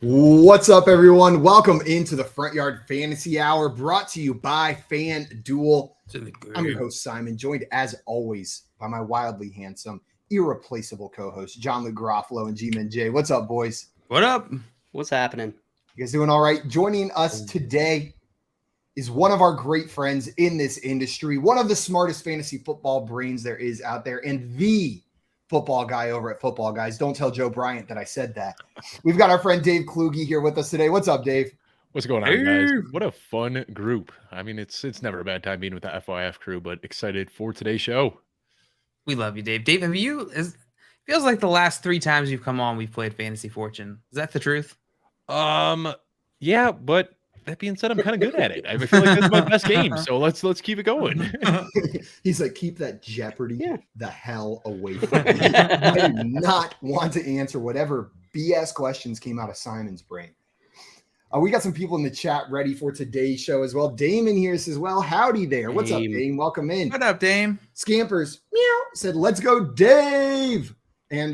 What's up, everyone? Welcome into the Front Yard Fantasy Hour, brought to you by FanDuel. I'm your host, Simon, joined as always by my wildly handsome, irreplaceable co-host, John Luke Garofalo and G-Man J. What's up, boys? What up? What's happening? You guys doing all right? Joining us today is one of our great friends in this industry, one of the smartest fantasy football brains there is out there, and the football guy over at Football Guys. Don't tell Joe Bryant that I said that. We've got our friend Dave Kluge here with us today. What's up, Dave? What's going on, guys? What a fun group. I mean, it's never a bad time being with the FYF crew, but excited for today's show. We love you, Dave. Dave, feels like the last 3 times you've come on, we've played Fantasy Fortune. Is that the truth? Yeah, but that being said, I'm kind of good at it. I feel like that's my best game, so let's keep it going. He's like, keep that Jeopardy the hell away from me. I do not want to answer whatever BS questions came out of Simon's brain. We got some people in the chat ready for today's show as well. Damon here says, well, howdy there. What's up, Dame? Welcome in. What up, Dame? Scampers meow said, let's go, Dave. And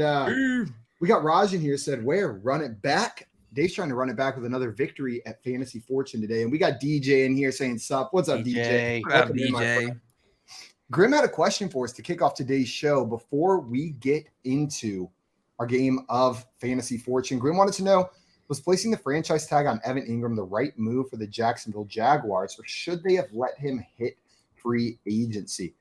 we got Raj in here said, where? Run it back. Dave's trying to run it back with another victory at Fantasy Fortune today. And we got DJ in here saying, sup. What's up, DJ? What up, DJ? Grim had a question for us to kick off today's show before we get into our game of Fantasy Fortune. Grim wanted to know, was placing the franchise tag on Evan Ingram the right move for the Jacksonville Jaguars, or should they have let him hit free agency?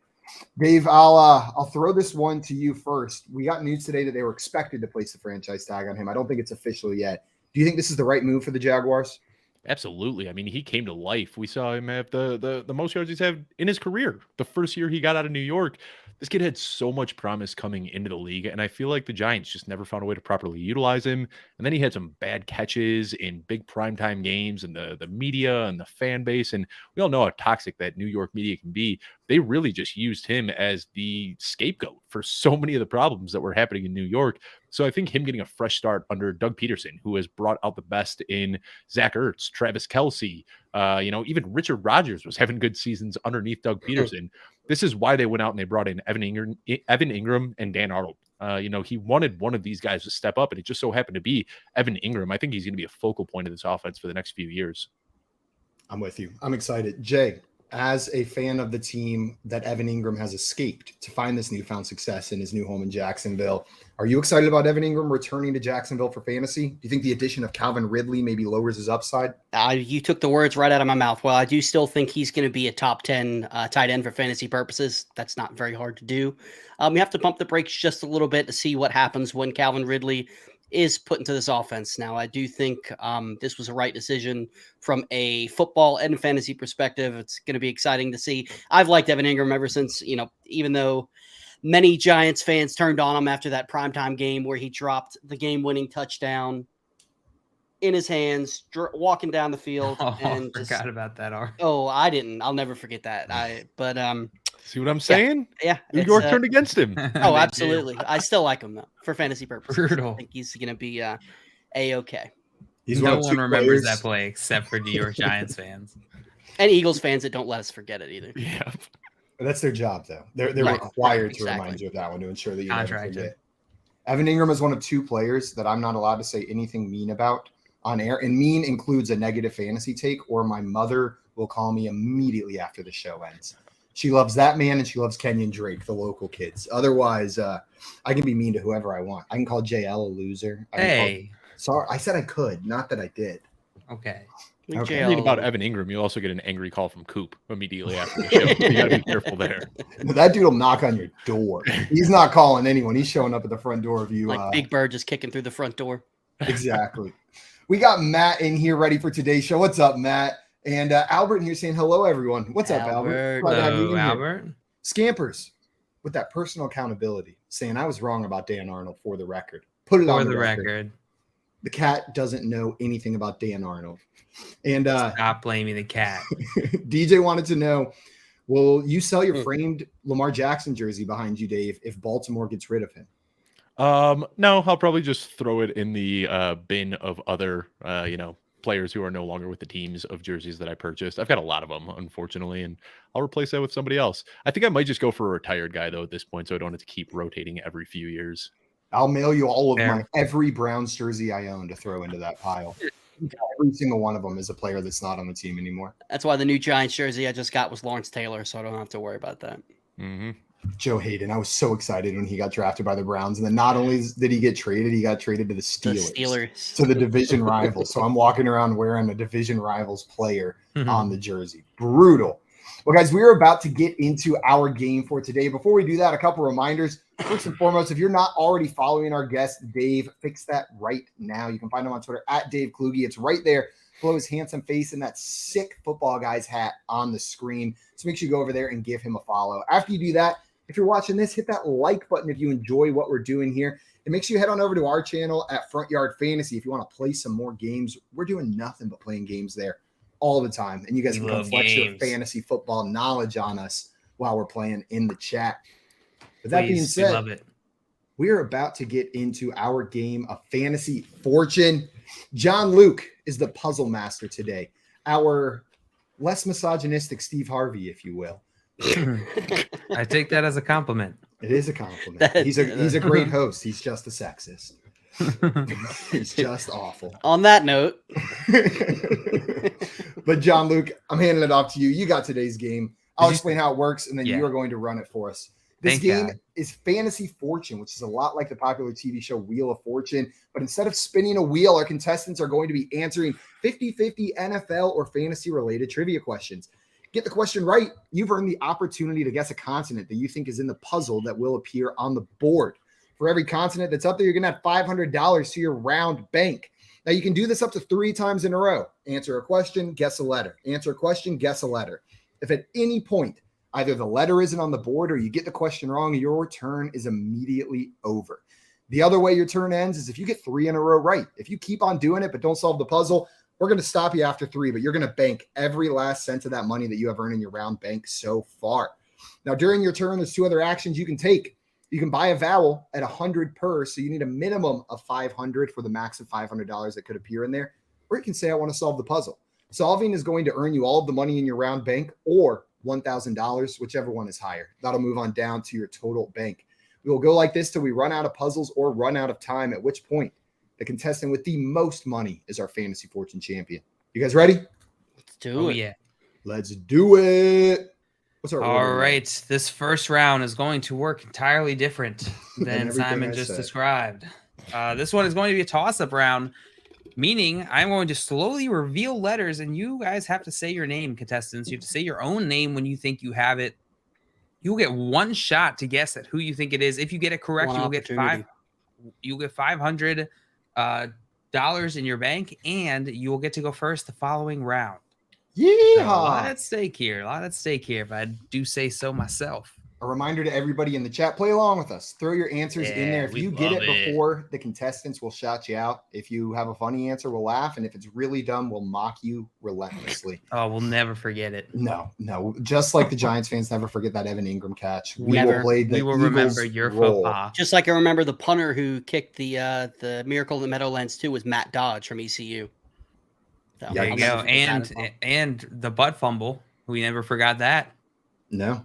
Dave, I'll throw this one to you first. We got news today that they were expected to place the franchise tag on him. I don't think it's official yet. Do you think this is the right move for the Jaguars? Absolutely. I mean, he came to life. We saw him have the most yards he's had in his career. The first year he got out of New York, this kid had so much promise coming into the league, and I feel like the Giants just never found a way to properly utilize him. And then he had some bad catches in big primetime games, and the media and the fan base, and we all know how toxic that New York media can be. They really just used him as the scapegoat for so many of the problems that were happening in New York. So I think him getting a fresh start under Doug Peterson, who has brought out the best in Zach Ertz, Travis Kelce, even Richard Rodgers was having good seasons underneath Doug Peterson. This is why they went out and they brought in Evan Ingram and Dan Arnold. He wanted one of these guys to step up, and it just so happened to be Evan Ingram. I think he's going to be a focal point of this offense for the next few years. I'm with you. I'm excited. Jay, as a fan of the team that Evan Ingram has escaped to find this newfound success in his new home in Jacksonville, are you excited about Evan Ingram returning to Jacksonville for fantasy? Do you think the addition of Calvin Ridley maybe lowers his upside? You took the words right out of my mouth. Well, I do still think he's going to be a top 10 tight end for fantasy purposes. That's not very hard to do. We have to pump the brakes just a little bit to see what happens when Calvin Ridley is put into this offense. Now, I do think this was a right decision from a football and fantasy perspective. It's going to be exciting to see. I've liked Evan Ingram ever since, even though many Giants fans turned on him after that primetime game where he dropped the game-winning touchdown in his hands, walking down the field. And forgot about that. I didn't. I'll never forget that. See what I'm saying? Yeah. New York turned against him. Oh, absolutely. I still like him, though, for fantasy purposes. Brutal. I think he's going to be A-okay. No one remembers that play except for New York Giants fans. And Eagles fans that don't let us forget it either. Yeah. That's their job, though. They're Right. required to remind you of that one to ensure that you never Contracted. forget. Evan Ingram is one of 2 players that I'm not allowed to say anything mean about on air. And mean includes a negative fantasy take, or my mother will call me immediately after the show ends. She loves that man, and she loves Kenyon Drake, the local kids. Otherwise, I can be mean to whoever I want. I can call JL a loser. Sorry, I said I could, not that I did. Okay. Okay. Read about Evan Ingram, you also get an angry call from Coop immediately after the show. You got to be careful there. That dude will knock on your door. He's not calling anyone. He's showing up at the front door of you. Like Big Bird just kicking through the front door. Exactly. We got Matt in here ready for today's show. What's up, Matt? And Albert in here saying hello, everyone. What's up, Albert? Hello, Albert. Scampers with that personal accountability, saying I was wrong about Dan Arnold for the record. Put it on the record. The cat doesn't know anything about Dan Arnold. And Stop blaming the cat. DJ wanted to know, will you sell your framed Lamar Jackson jersey behind you, Dave, if Baltimore gets rid of him? No, I'll probably just throw it in the bin of other players who are no longer with the teams of jerseys that I purchased. I've got a lot of them, unfortunately, and I'll replace that with somebody else. I think I might just go for a retired guy, though, at this point, so I don't have to keep rotating every few years. I'll mail you all of every Browns jersey I own to throw into that pile. Every single one of them is a player that's not on the team anymore. That's why the new Giants jersey I just got was Lawrence Taylor, so I don't have to worry about that. Mm-hmm. Joe Hayden. I was so excited when he got drafted by the Browns. And then not only did he get traded, he got traded to the Steelers. To the division rival. So I'm walking around wearing a division rivals player on the jersey. Brutal. Well, guys, we're about to get into our game for today. Before we do that, a couple reminders. First and foremost, if you're not already following our guest, Dave, fix that right now. You can find him on Twitter at Dave Kluge. It's right there below his handsome face and that sick football guy's hat on the screen. So make sure you go over there and give him a follow. After you do that, if you're watching this, hit that like button if you enjoy what we're doing here. And make sure you head on over to our channel at Front Yard Fantasy if you want to play some more games. We're doing nothing but playing games there all the time. And you guys can come flex your fantasy football knowledge on us while we're playing in the chat. With that being said, we're about to get into our game of Fantasy Fortune. John Luke is the puzzle master today. Our less misogynistic Steve Harvey, if you will. I take that as a compliment. It is a compliment. He's a great host. He's just a sexist. He's just awful. On that note. But John Luke, I'm handing it off to you. You got today's game. I'll explain how it works, and then you are going to run it for us. This game is Fantasy Fortune, which is a lot like the popular TV show Wheel of Fortune. But instead of spinning a wheel, our contestants are going to be answering 50-50 NFL or fantasy-related trivia questions. Get the question right, you've earned the opportunity to guess a consonant that you think is in the puzzle that will appear on the board. For every consonant that's up there, you're going to have $500 to your round bank. Now, you can do this up to 3 times in a row. Answer a question, guess a letter. Answer a question, guess a letter. If at any point, either the letter isn't on the board or you get the question wrong, your turn is immediately over. The other way your turn ends is if you get 3 in a row right. If you keep on doing it but don't solve the puzzle, we're going to stop you after 3, but you're going to bank every last cent of that money that you have earned in your round bank so far. Now, during your turn, there's 2 other actions you can take. You can buy a vowel at 100 per, so you need a minimum of 500 for the max of $500 that could appear in there. Or you can say, I want to solve the puzzle. Solving is going to earn you all of the money in your round bank or $1,000, whichever one is higher. That'll move on down to your total bank. We will go like this till we run out of puzzles or run out of time, at which point the contestant with the most money is our Fantasy Fortune champion. You guys ready? Let's do it. Yeah. Let's do it. What's our All order? right. This first round is going to work entirely different than Simon just described. This one is going to be a toss-up round, meaning I'm going to slowly reveal letters, and you guys have to say your name, contestants. You have to say your own name when you think you have it. You'll get 1 shot to guess at who you think it is. If you get it correct, you'll get $500 in your bank, and you will get to go first the following round. Yeehaw! So a lot at stake here. If I do say so myself. A reminder to everybody in the chat, play along with us. Throw your answers in there. If you get it before the contestants, will shout you out. If you have a funny answer, we'll laugh. And if it's really dumb, we'll mock you relentlessly. Oh, we'll never forget it. No. Just like the Giants fans never forget that Evan Ingram catch. We will remember your faux pas. Just like I remember the punter who kicked the Miracle in the Meadowlands too was Matt Dodge from ECU. So there you go. And the butt fumble. We never forgot that. No.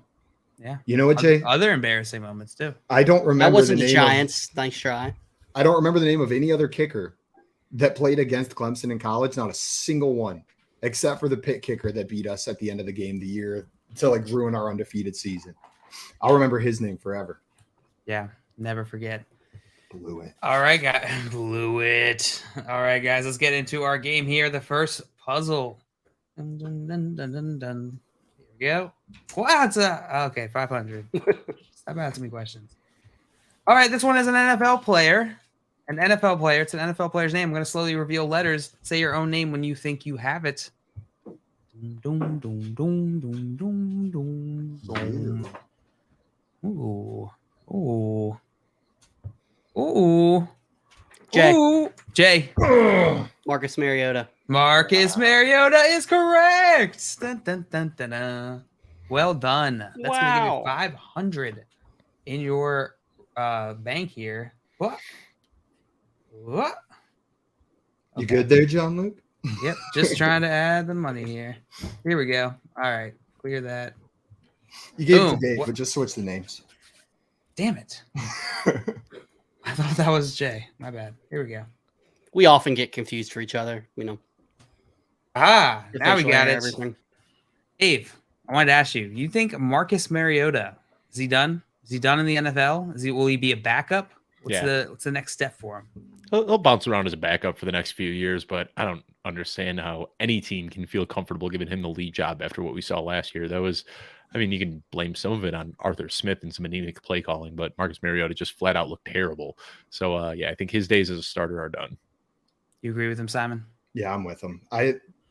Yeah. You know what, Jay? Other embarrassing moments too. I don't remember. That wasn't the Giants. Nice try. I don't remember the name of any other kicker that played against Clemson in college. Not a single one, except for the Pitt kicker that beat us at the end of the game the year to like ruin our undefeated season. I'll remember his name forever. Yeah. Never forget. Blew it. All right, guys. Blew it. All right, guys. Let's get into our game here. The first puzzle. Dun, dun, dun, dun, dun, dun. Go. Wow, it's okay, 500. Stop asking me questions. All right, this one is an NFL player. An NFL player. It's an NFL player's name. I'm going to slowly reveal letters. Say your own name when you think you have it. Dum, dum, dum, dum, dum, dum, dum. Ooh. Jay. Ooh. Jay. Marcus Mariota. Marcus Mariota is correct. Dun, dun, dun, dun, dun. Well done. That's going to give you 500 in your bank here. What? You good there, John Luke? Yep. Just trying to add the money here. Here we go. All right. Clear that. You gave it to Dave, but just switch the names. Damn it. I thought that was Jay. My bad. Here we go. We often get confused for each other, you know. Now we Facial got hair, it. everything. Dave, I wanted to ask you, you think Marcus Mariota, is he done? Is he done in the NFL? Will he be a backup? What's the next step for him? He'll bounce around as a backup for the next few years, but I don't understand how any team can feel comfortable giving him the lead job after what we saw last year. That was, I mean, you can blame some of it on Arthur Smith and some anemic play calling, but Marcus Mariota just flat out looked terrible. So, I think his days as a starter are done. You agree with him, Simon? Yeah, I'm with him.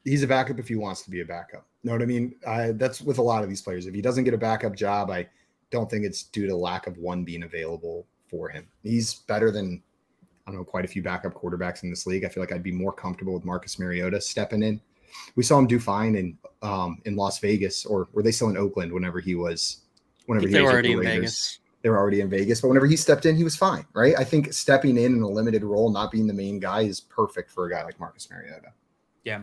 He's a backup if he wants to be a backup. Know what I mean? That's with a lot of these players. If he doesn't get a backup job, I don't think it's due to lack of one being available for him. He's better than, I don't know, quite a few backup quarterbacks in this league. I feel like I'd be more comfortable with Marcus Mariota stepping in. We saw him do fine in Las Vegas, or were they still in Oakland whenever he was They were already in Vegas. They were already in Vegas, but whenever he stepped in, he was fine, right? I think stepping in a limited role, not being the main guy, is perfect for a guy like Marcus Mariota. Yeah,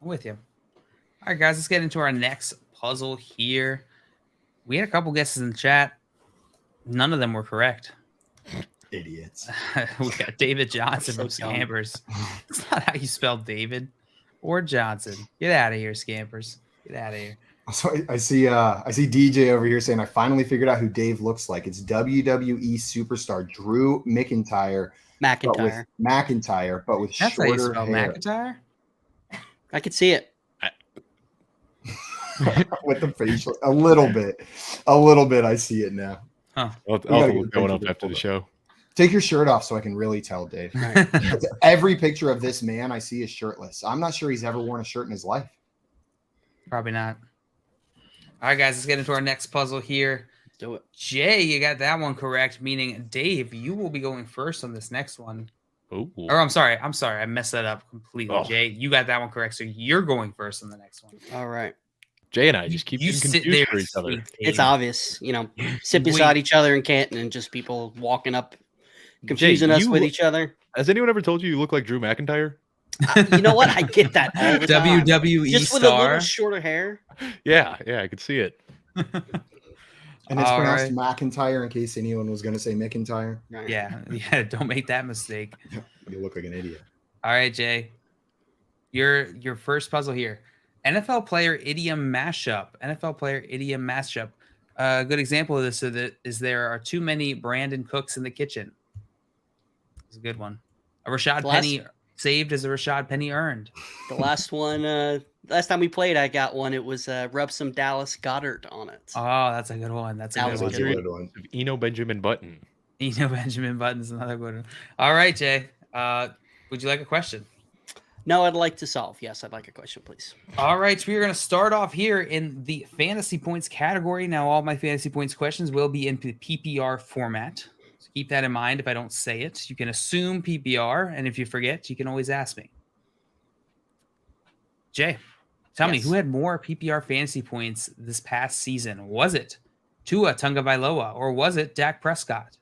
I'm with you. All right, guys, let's get into our next puzzle here. We had a couple guesses in the chat. None of them were correct. Idiots. We got David Johnson from So dumb. Scampers. It's not how you spell David or Johnson. Get out of here, Scampers. Get out of here. So I see DJ over here saying, I finally figured out who Dave looks like. It's WWE superstar Drew McIntyre. McIntyre. But with That's how you shorter spell hair. McIntyre? I could see it. With the facial. A little bit. I see it now. Huh. I'll gotta look get going the up picture after the pulled show. Take your shirt off so I can really tell, Dave. Every picture of this man I see is shirtless. I'm not sure he's ever worn a shirt in his life. Probably not. All right, guys, let's get into our next puzzle here. Let's do it. Jay, you got that one correct, meaning Dave, you will be going first on this next one. Ooh. Or I'm sorry. I messed that up completely. Oh. Jay, you got that one correct, so you're going first on the next one. All right. Jay and I just keep You getting sit confused there for each other. sweet It's Dave. obvious, you know, sit beside each other in Canton and just people walking up, confusing Jay, us you with look- each other. Has anyone ever told you look like Drew McIntyre? You know what? I get that all the time. WWE Just with a star. little shorter hair. Yeah, I could see it. And it's All pronounced McIntyre in case anyone was going to say McIntyre. Right. Yeah. Don't make that mistake. You look like an idiot. All right, Jay. Your first puzzle here. NFL player idiom mashup. NFL player idiom mashup. A good example of this is there are too many Brandon Cooks in the kitchen. It's a good one. A Rashad Penny saved is a Rashad Penny earned. The last one, last time we played, I got one. It was rub some Dallas Goddard on it. Oh, that's a good one. That's a That good was one. a That's a good good one. Eno Benjamin Button. Benjamin Button's another good one. All right, Jay. Would you like a question? No, I'd like to solve. Yes, I'd like a question, please. All right, so we're going to start off here in the fantasy points category. Now, all my fantasy points questions will be in the PPR format. So keep that in mind if I don't say it. You can assume PPR, and if you forget, you can always ask me. Jay, tell me, Yes. who had more PPR fantasy points this past season? Was it Tua Tagovailoa, or was it Dak Prescott?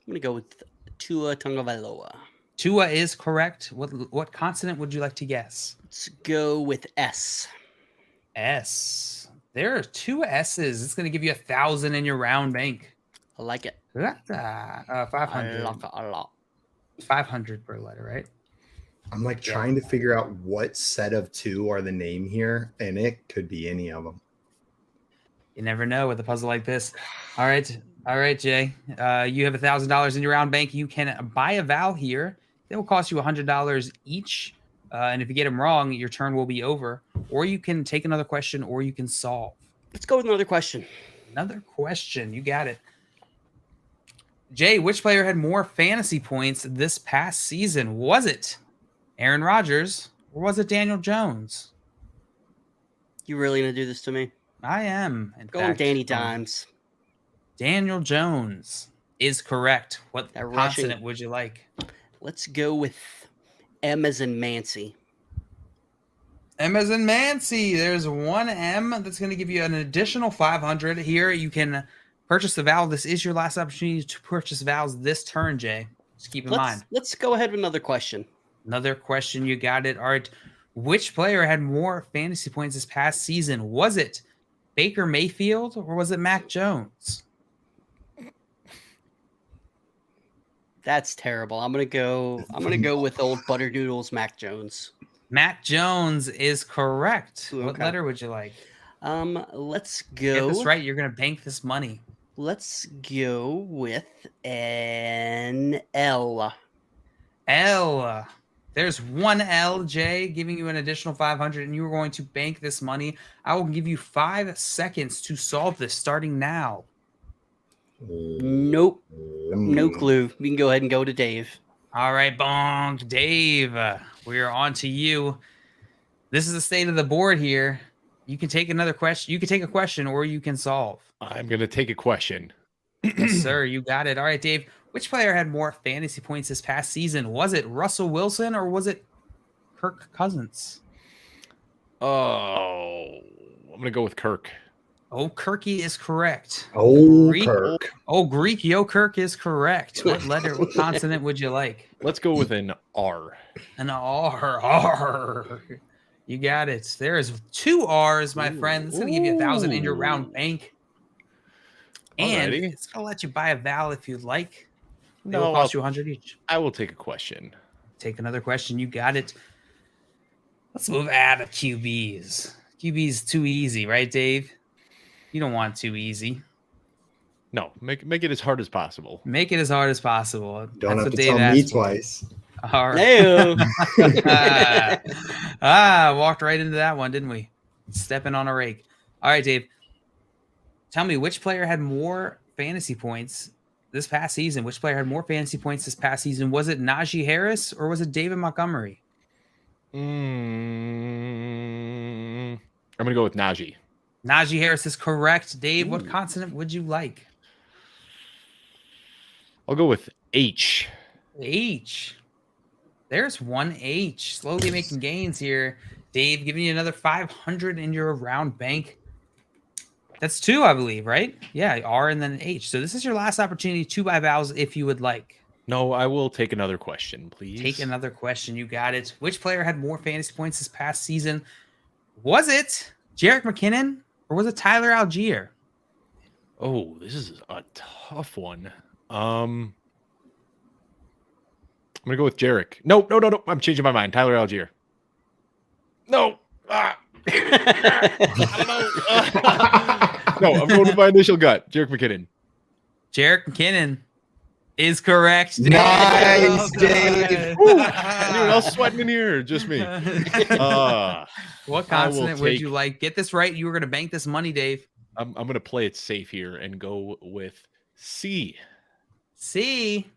I'm going to go with Tua Tagovailoa. Tua is correct. What consonant would you like to guess? Let's go with S. S. There are two S's. It's going to give you 1,000 in your round bank. I like it. 500. I like it a lot. 500 per letter, right? I'm like trying to figure out what set of two are the name here, and it could be any of them. You never know with a puzzle like this. All right, Jay. You have $1,000 in your round bank. You can buy a vowel here. It will cost you $100 each. And if you get them wrong, your turn will be over. Or you can take another question, or you can solve. Let's go with another question. Another question. You got it. Jay, which player had more fantasy points this past season? Was it Aaron Rodgers, or was it Daniel Jones? You really going to do this to me? I am. In Going fact, Danny Dimes. Daniel Jones is correct. What That consonant rushing- would you like? Let's go with M as in Mancy. M as in Mancy. There's one M that's going to give you an additional 500 here. You can purchase the vowel. This is your last opportunity to purchase vowels this turn, Jay. Just keep in mind. Let's go ahead with another question. Another question. You got it. All right. Which player had more fantasy points this past season? Was it Baker Mayfield, or was it Mac Jones? That's terrible. I'm gonna go with old Butter Noodles Mac Jones. Matt Jones is correct. Ooh, What okay. letter would you like? Let's Get go. this right. You're gonna bank this money. Let's go with an L. L. There's one L, Jay, giving you an additional 500, and you are going to bank this money. I will give you 5 seconds to solve this starting now. Nope. No clue. We can go ahead and go to Dave. All right, bonk. Dave, we are on to you. This is the state of the board here. You can take another question. You can take a question or you can solve. I'm going to take a question. Yes, sir. You got it. All right, Dave. Which player had more fantasy points this past season? Was it Russell Wilson or was it Kirk Cousins? Oh, I'm going to go with Kirk. Oh, Kirky is correct. Oh, Greek, Kirk. Oh, Greek Yo Kirk is correct. What letter, what consonant would you like? Let's go with an R. An R. R. You got it. There is 2 R's, my friend. It's going to give you 1,000 in your round bank. And Alrighty. it's going to let you buy a vowel if you'd like. It No, will cost you 100 each. I will take a question. Take another question. You got it. Let's move out of QBs. QB's too easy, right, Dave? You don't want too easy. No, make it as hard as possible. Make it as hard as possible. Don't That's have what to Dave tell me asked for. twice. All right. No. Walked right into that one, didn't we? Stepping on a rake. All right, Dave. Tell me, which player had more fantasy points this past season? Which player had more fantasy points this past season? Was it Najee Harris or was it David Montgomery? I'm going to go with Najee. Najee Harris is correct. Dave, what consonant would you like? I'll go with H. H. There's one H. Slowly making gains here. Dave, giving you another 500 in your round bank. That's 2, I believe, right? Yeah, R and then an H. So this is your last opportunity to buy vowels if you would like. No, I will take another question, please. Take another question. You got it. Which player had more fantasy points this past season? Was it Jerick McKinnon or was it Tyler Algier? Oh, this is a tough one. I'm going to go with Jerick. No. I'm changing my mind. Tyler Algier. No. I don't know. No, I'm going with my initial gut. Jerick McKinnon. Jerick McKinnon is correct. Nice, Dave. Anyone else sweating in here? Just me. What consonant would you like? Get this right. You were going to bank this money, Dave. I'm going to play it safe here and go with C. C.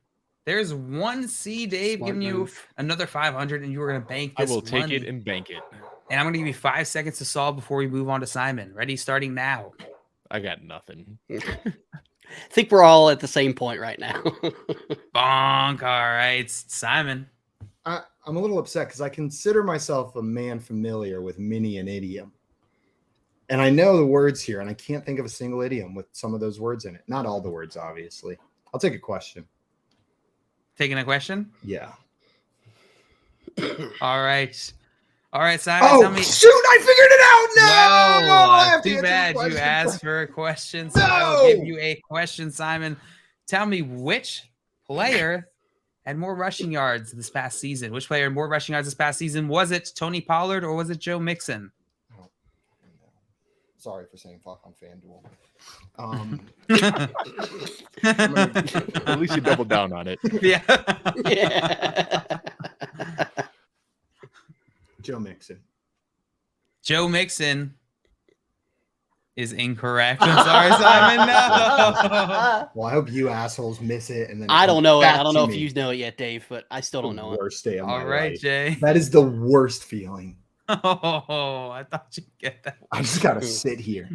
There's one C, Dave, Smart giving you move. another 500, and you were going to bank I this will take money. it and bank it. And I'm going to give you 5 seconds to solve before we move on to Simon. Ready? Starting now. I got nothing. I think we're all at the same point right now. Bonk. All right. Simon. I'm a little upset because I consider myself a man familiar with many an idiom. And I know the words here, and I can't think of a single idiom with some of those words in it. Not all the words, obviously. I'll take a question. Taking a question? Yeah. All right. All right, Simon. Oh, tell me. shoot! I figured it out! No! I have to Too answer the bad you question. asked for a question. So I will No! give you a question, Simon. Tell me which player had more rushing yards this past season? Which player had more rushing yards this past season? Was it Tony Pollard or was it Joe Mixon? Oh, sorry for saying fuck on FanDuel. At least you doubled down on it. Yeah. Yeah. Joe Mixon. Joe Mixon is incorrect. I'm sorry, Simon. No. Well, I hope you assholes miss it. And then I don't know it. back I don't to know me. if you know it yet, Dave, but I still don't know it. Worst day of my All right, life. Jay. That is the worst feeling. Oh, I thought you'd get that. I just gotta sit here.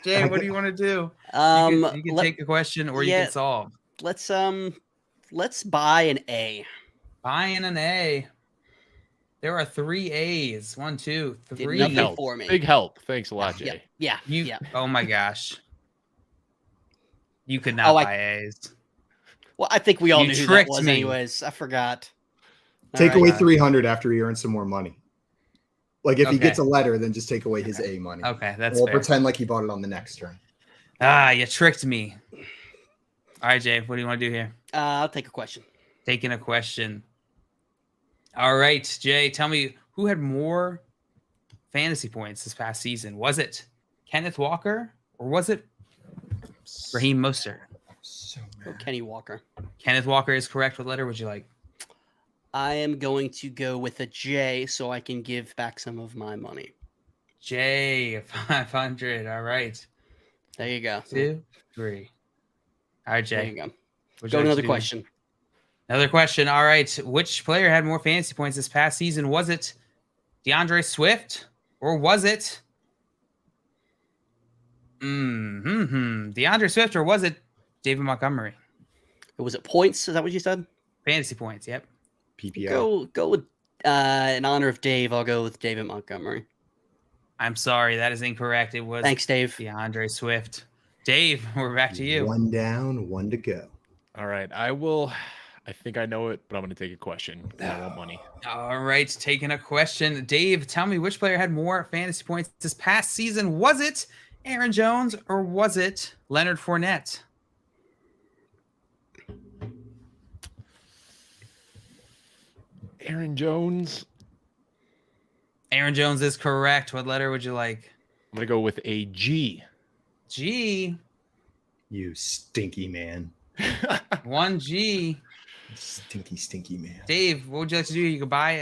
Jay, what do you want to do? You can take a question or you yeah. can solve. Let's buy an A. Buying an A. There are 3 A's. 1, 2, 3. nothing help. for me. Big help. Thanks a lot, Jay. Yeah. Oh my gosh. You could not buy A's. Well, I think we all You knew who that tricked was me. anyways. I forgot. Take All away right. 300 after he earns some more money. Like if he Okay. gets a letter, then just take away his A money. Okay, that's We'll fair. pretend like he bought it on the next turn. You tricked me. All right, Jay, what do you want to do here? I'll take a question. taking a question. All right, Jay, tell me who had more fantasy points this past season. Was it Kenneth Walker or was it Raheem Mostert? So Oh, mad. Kenny Walker. Kenneth Walker is correct. What letter would you like? I am going to go with a J so I can give back some of my money. Jay, 500. All right. There you go. 2, 3. All right, There Jay. you go. Would Go you like another to do- question. Another question. All right. Which player had more fantasy points this past season? Was it DeAndre Swift or was it DeAndre Swift or was it David Montgomery? Was it points? Is that what you said? Fantasy points. Yep. PPR. Go with in honor of Dave. I'll go with David Montgomery. I'm sorry. That is incorrect. It was Thanks, Dave. DeAndre Swift. Dave, we're back to you. 1 down, 1 to go. All right. I think I know it, but I'm going to take a question. I want money. All right. Taking a question. Dave, tell me which player had more fantasy points this past season. Was it Aaron Jones or was it Leonard Fournette? Aaron Jones. Aaron Jones is correct. What letter would you like? I'm going to go with a G. G. You stinky man. 1G. Stinky man. Dave, what would you like to do? You could buy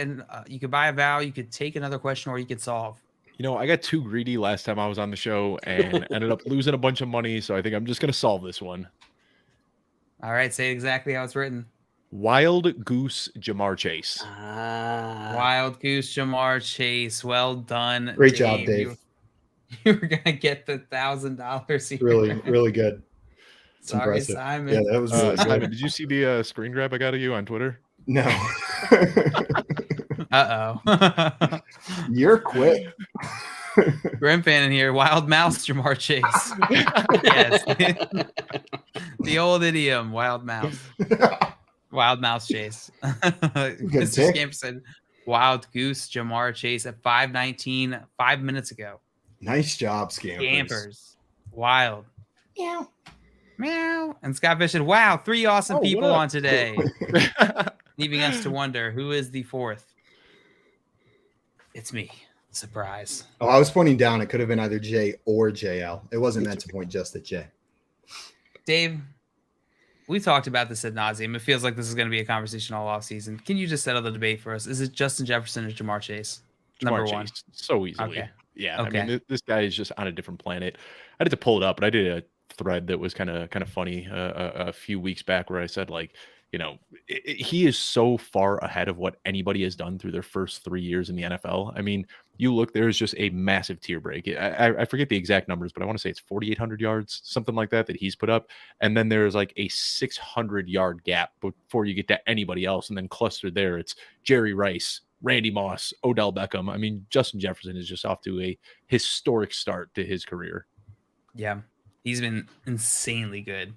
a vowel, you could take another question, or you could solve. You know, I got too greedy last time I was on the show and ended up losing a bunch of money. So I think I'm just going to solve this one. All right, say exactly how it's written. Wild Goose Jamar Chase. Wild Goose Jamar Chase. Well done. Great job, Dave. You were gonna get the $1,000 here. Really, really good. It's Sorry, impressive. Simon. Yeah, that was really Simon, good. did you see the screen grab I got of you on Twitter? No. Uh-oh. You're quick. Grim fan in here. Wild Mouse Jamar Chase. Yes. The old idiom, wild mouse. Wild mouse chase. Mr. pick. Scamper said Wild Goose Jamar Chase at 5:19, 5 minutes ago. Nice job, Scampers. Scampers. Wild. Meow. Meow. And Scott Fish said, wow, 3 awesome what people up? on today. Leaving us to wonder who is the 4th. It's me. Surprise. Oh, I was pointing down. It could have been either J or JL. It wasn't meant to point just at J. Dave, we talked about this ad nauseum. It feels like this is going to be a conversation all off season. Can you just settle the debate for us? Is it Justin Jefferson or Jamar Chase? Number Jamar one. Chase, so easily. Okay. Yeah, Okay. I mean, this guy is just on a different planet. I had to pull it up, but I did a thread that was kind of funny a few weeks back where I said, like, you know, he is so far ahead of what anybody has done through their first 3 years in the NFL. I mean, you look, there's just a massive tier break. I forget the exact numbers, but I want to say it's 4,800 yards, something like that he's put up. And then there's like a 600-yard gap before you get to anybody else. And then clustered there, it's Jerry Rice, Randy Moss, Odell Beckham. I mean, Justin Jefferson is just off to a historic start to his career. Yeah. He's been insanely good.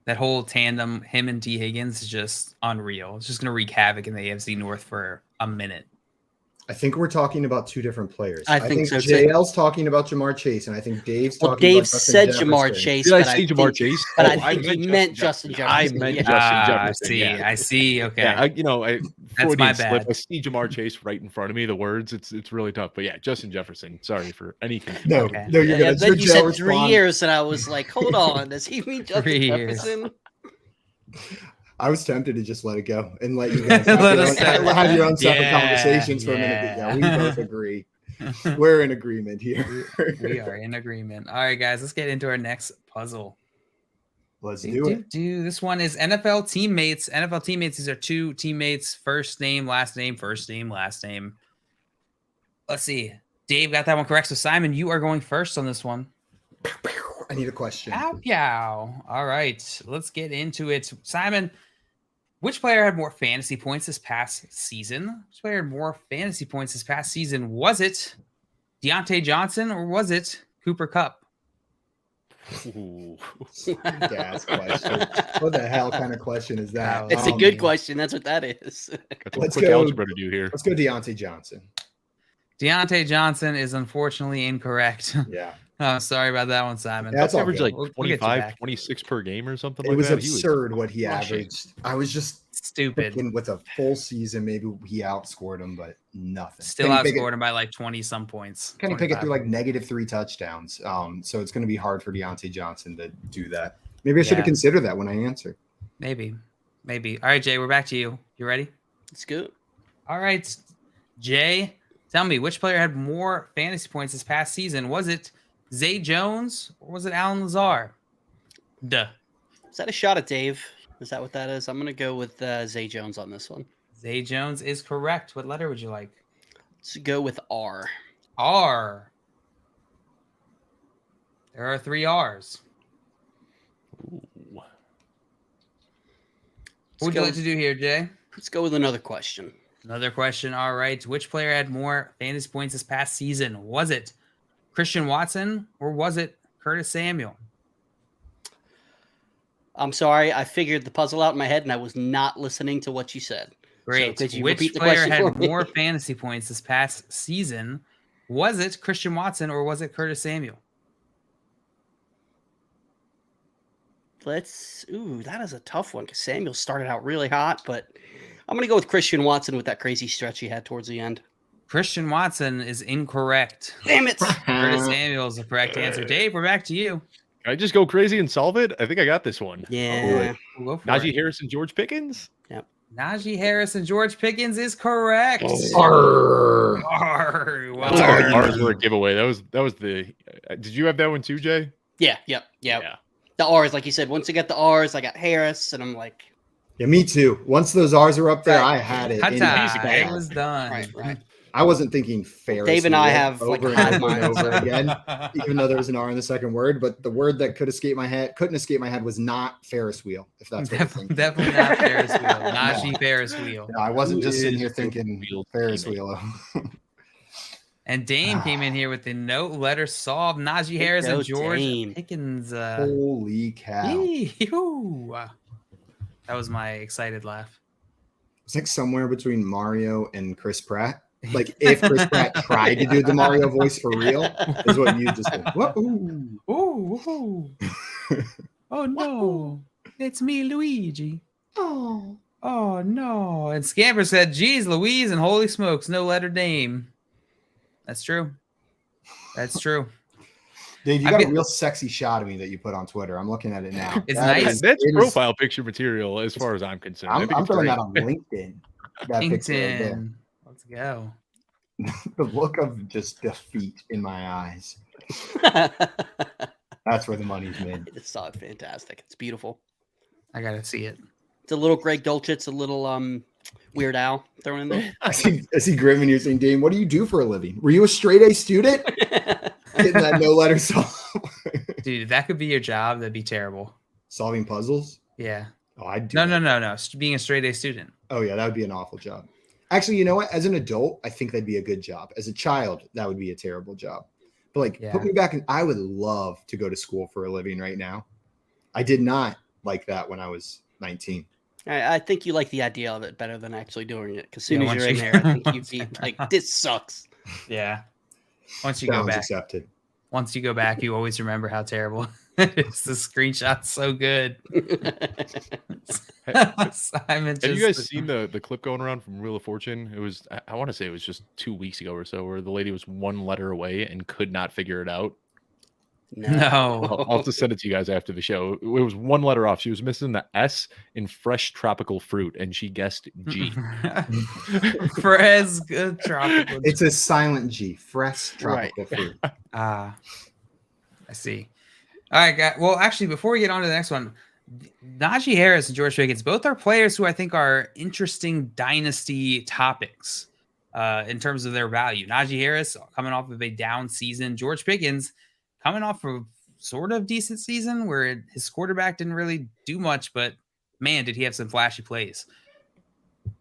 That whole tandem, him and T. Higgins, is just unreal. It's just going to wreak havoc in the AFC North for a minute. I think we're talking about 2 different players. I think so, too. JL's talking about Jamar Chase, and I think Dave's Well, talking Dave about Justin said Jefferson. Jamar Chase. Did I but say Jamar think- Chase? But Oh, I think he meant Justin Jefferson. I meant Yeah. Justin Jefferson. I see. Okay. Yeah, That's my Freudian slip. bad. I see Jamar Chase right in front of me. The words, it's really tough. But yeah, Justin Jefferson. Sorry for any confusion. No, Okay. no, you're Yeah, good. then you said 3 response. years, and I was like, hold on. Does he mean Justin 3 years. Jefferson? I was tempted to just let it go and let you guys Let us have your own separate Yeah, conversations for a minute. But yeah, we both agree. We're in agreement here. We are in agreement. All right, guys, let's get into our next puzzle. Let's do it. This one is NFL teammates. NFL teammates. These are 2 teammates. First name, last name, first name, last name. Let's see. Dave got that one correct. So Simon, you are going first on this one. I need a question. Pow, pow. All right, let's get into it. Simon, which player had more fantasy points this past season? Which player had more fantasy points this past season? Was it Deontay Johnson or was it Cooper Kupp? Ooh. Gas question. What the hell kind of question is that? It's a good question. That's what that is. Got some Let's quick go. algebra to do here. Let's go Deontay Johnson. Deontay Johnson is unfortunately incorrect. Yeah. Oh, sorry about that one, Simon. Yeah, that's all Average good. like We'll get you 25, back. 26 per game or something It like was that. absurd what he crushing. averaged. I was just Stupid. thinking with a full season, maybe he outscored him, but nothing. Still Kenny Pickett- outscored him by like 20 some points. Kenny Pickett 25. threw like -3 touchdowns. So it's going to be hard for Deontay Johnson to do that. Maybe I should have Yeah. considered that when I answered. Maybe. All right, Jay, we're back to you. You ready? Let's go. All right, Jay, tell me, which player had more fantasy points this past season? Was it Zay Jones or was it Alan Lazar? Duh. Is that a shot at Dave? Is that what that is? I'm going to go with Zay Jones on this one. Zay Jones is correct. What letter would you like? Let's go with R. R. There are 3 R's. Ooh. What would you like to do here, Jay? Let's go with another question. Another question. All right. Which player had more fantasy points this past season? Was it Christian Watson or was it Curtis Samuel? I'm sorry. I figured the puzzle out in my head and I was not listening to what you said. Great. So could you Which repeat the player question had for me? more fantasy points this past season? Was it Christian Watson or was it Curtis Samuel? That is a tough one because Samuel started out really hot, but I'm going to go with Christian Watson with that crazy stretch he had towards the end. Christian Watson is incorrect. Damn it. Curtis Samuel is the correct answer. Dave, we're back to you. Can I just go crazy and solve it? I think I got this one. Yeah. We'll go for Najee it. Harris and George Pickens. Najee Harris and George Pickens is correct. Arr. Arr. Well, That's all the Arr. R's were a giveaway. That was the. Did you have that one too, Jay? Yeah. The R's, like you said, once I got the R's, I got Harris, and I'm like, Yeah, me too. Once those R's are up there, Right. I had it. in Hata, my it bag. was done. right. I wasn't thinking Ferris. Dave and I Wheel have, like, over hive and over and minds. over again, even though there was an R in the second word. But the word that couldn't escape my head was not Ferris wheel. If that's what you're thinking. Definitely not Ferris wheel. Najee Ferris wheel. No, I wasn't just sitting here Is thinking Wheel Ferris teammate. wheel. And Dame came in here with the note letter solved. Najee Harris and go, George Dame. Pickens. Holy cow! Yee-hoo. That was my excited laugh. It's like somewhere between Mario and Chris Pratt. Like if Chris Pratt tried to do the Mario voice for real, is what you just did. Whoa. Oh, oh no, it's me, Luigi. Oh no. And Scamper said, geez, Louise, and holy smokes, no letter Dame. That's true. That's true. Dave, you I got a feel- real sexy shot of me that you put on Twitter. I'm looking at it now. It's That nice. is- That's it is- profile picture material as far as I'm concerned. I I'm think it's throwing great. that on LinkedIn. That picture right there. LinkedIn. Let's go. The look of just defeat in my eyes. That's where the money's made. It's fantastic. It's beautiful. I gotta see it. It's a little Greg Dulcich, a little Weird Al thrown in there. I see Grim and you're saying, Dame, what do you do for a living? Were you a straight A student? Getting that no letter Dude, if that could be your job, that'd be terrible. solving puzzles? Yeah. Oh, I'd do No. that. Being a straight A student. Oh, yeah, that would be an awful job. Actually, you know what? As an adult, I think that'd be a good job. As a child, that would be a terrible job. But like, Yeah. put me back in. I would love to go to school for a living right now. I did not like that when I was 19. I think you like the idea of it better than actually doing it. Because as soon Yeah, as you're once in you- there, I think you'd be like, this sucks. Yeah. Once you go Challenge back. accepted. Once you go back, you always remember how terrible it is. The screenshot's so good. Simon Have you guys seen the clip going around from Wheel of Fortune? It was, I want to say it was just 2 weeks ago or so, where the lady was one letter away and could not figure it out. No. I'll have to send it to you guys after the show. It was one letter off. She was missing the S in fresh tropical fruit, and she guessed G. Fresh tropical. It's a silent G, fresh tropical fruit. I see. All right, guys. Well, actually, before we get on to the next one, Najee Harris and George Pickens, both are players who I think are interesting dynasty topics in terms of their value. Najee Harris coming off of a down season. George Pickens coming off of sort of decent season where his quarterback didn't really do much, but man, did he have some flashy plays.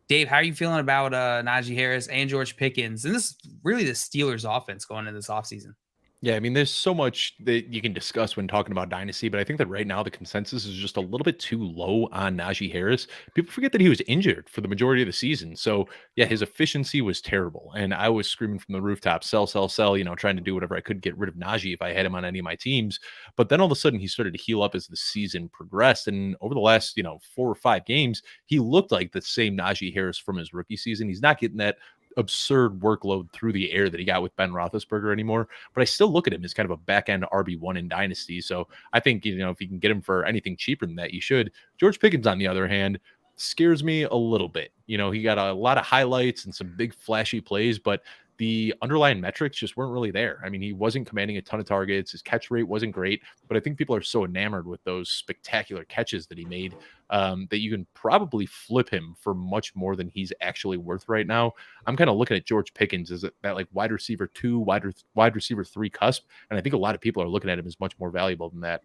Dave, how are you feeling about Najee Harris and George Pickens? And this is really the Steelers offense going into this offseason. Yeah, I mean, there's so much that you can discuss when talking about dynasty, but I think that right now the consensus is just a little bit too low on Najee Harris. People forget that he was injured for the majority of the season. So, yeah, his efficiency was terrible. And I was screaming from the rooftop, sell, sell, sell, trying to do whatever I could to get rid of Najee if I had him on any of my teams. But then all of a sudden he started to heal up as the season progressed. And over the last, 4 or 5 games, he looked like the same Najee Harris from his rookie season. He's not getting that absurd workload through the air that he got with Ben Roethlisberger anymore. But I still look at him as kind of a back end RB1 in Dynasty. So I think, if you can get him for anything cheaper than that, you should. George Pickens, on the other hand, scares me a little bit. He got a lot of highlights and some big flashy plays, but the underlying metrics just weren't really there. I mean, he wasn't commanding a ton of targets. His catch rate wasn't great, but I think people are so enamored with those spectacular catches that he made that you can probably flip him for much more than he's actually worth right now. I'm kind of looking at George Pickens as that like wide receiver 2, wide receiver 3 cusp, and I think a lot of people are looking at him as much more valuable than that.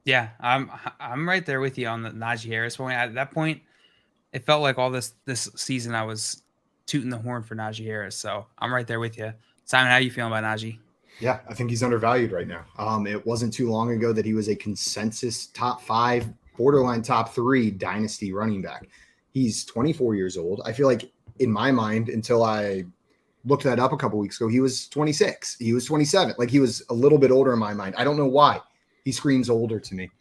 Yeah, I'm right there with you on the Najee Harris point. At that point, it felt like all this season I was tooting the horn for Najee Harris. So I'm right there with you. Simon, how you feeling about Najee? Yeah, I think he's undervalued right now. It wasn't too long ago that he was a consensus top 5, borderline top 3 dynasty running back. He's 24 years old. I feel like in my mind, until I looked that up a couple weeks ago, he was 26. He was 27. Like he was a little bit older in my mind. I don't know why. He screams older to me.